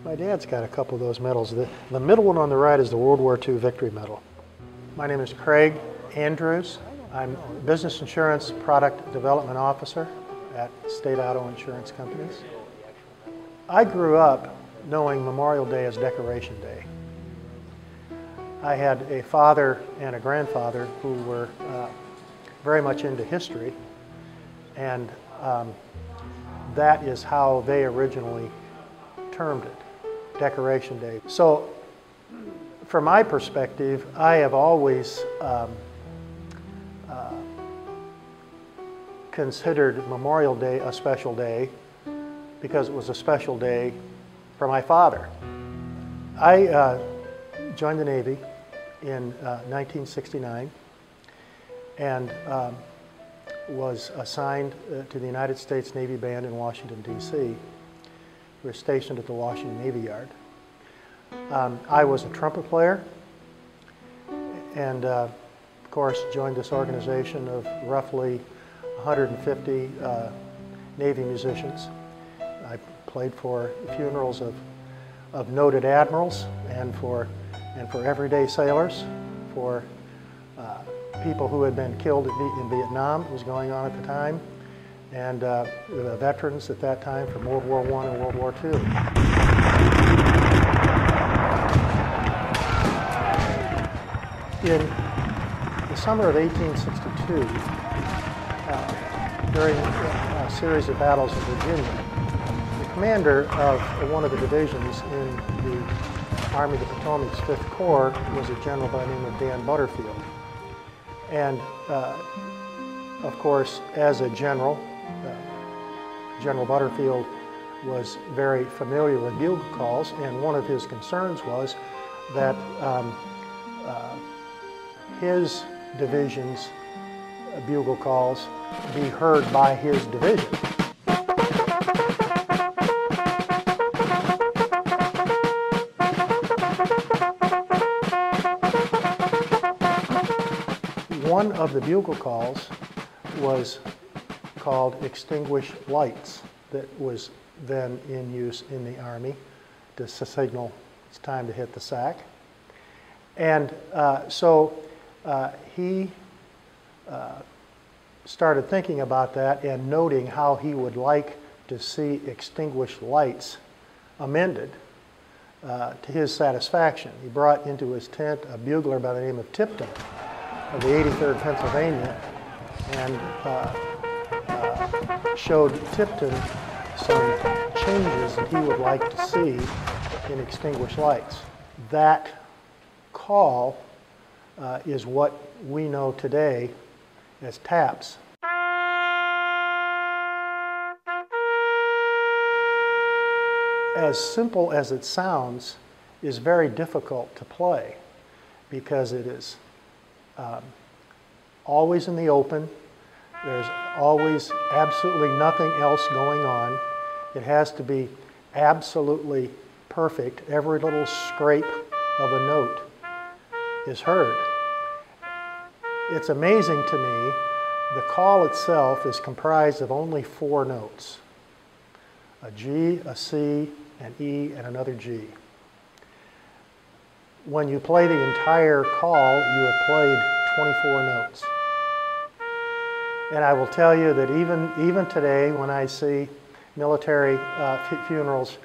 My dad's got a couple of those medals. The middle one on the right is the World War II Victory Medal. My name is Craig Andrews. I'm Business Insurance Product Development Officer at State Auto Insurance Companies. I grew up knowing Memorial Day as Decoration Day. I had a father and a grandfather who were very much into history, and that is how they originally termed it, Decoration Day. So from my perspective, I have always considered Memorial Day a special day because it was a special day for my father. I joined the Navy in 1969 and was assigned to the United States Navy Band in Washington, D.C. We were stationed at the Washington Navy Yard. I was a trumpet player and, of course, joined this organization of roughly 150 Navy musicians. I played for funerals of noted admirals and for everyday sailors, for people who had been killed in Vietnam, it was going on at the time, and the veterans at that time from World War I and World War II. In the summer of 1862, during a series of battles in Virginia, the commander of one of the divisions in the Army of the Potomac's 5th Corps was a general by the name of Dan Butterfield. And of course, as a general, General Butterfield was very familiar with bugle calls, and one of his concerns was that his division's bugle calls be heard by his division. One of the bugle calls was called Extinguish Lights, that was then in use in the Army to signal it's time to hit the sack. And so he started thinking about that and noting how he would like to see Extinguished Lights amended to his satisfaction. He brought into his tent a bugler by the name of Tipton of the 83rd Pennsylvania and showed Tipton some changes that he would like to see in Extinguished Lights. That call is what we know today as taps. As simple as it sounds, is very difficult to play because it is always in the open. There's always absolutely nothing else going on. It has to be absolutely perfect. Every little scrape of a note is heard. It's amazing to me, the call itself is comprised of only 4 notes. A G, a C, an E, and another G. When you play the entire call, you have played 24 notes. And I will tell you that even today, when I see military funerals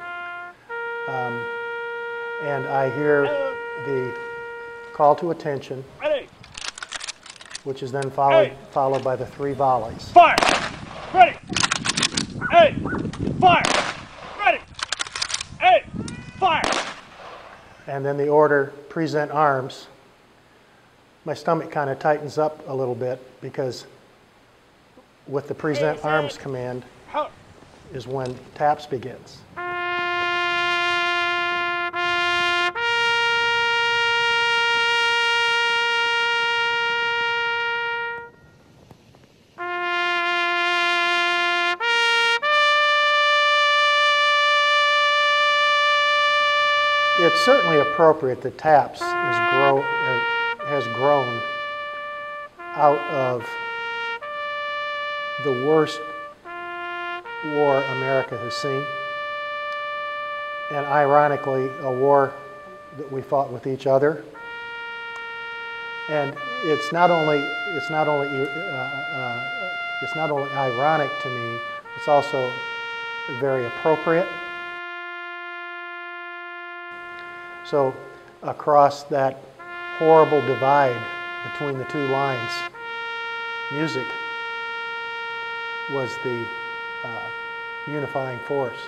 and I hear the call to attention, which is then followed by the 3 volleys. Fire! Ready! Hey! Fire! Ready! Hey! Fire! And then the order, present arms. My stomach kind of tightens up a little bit because with the present arms command is when taps begins. It's certainly appropriate that taps has grown out of the worst war America has seen. and ironically, a war that we fought with each other. And it's not only ironic to me, it's also very appropriate. So across that horrible divide between the two lines, music was the unifying force.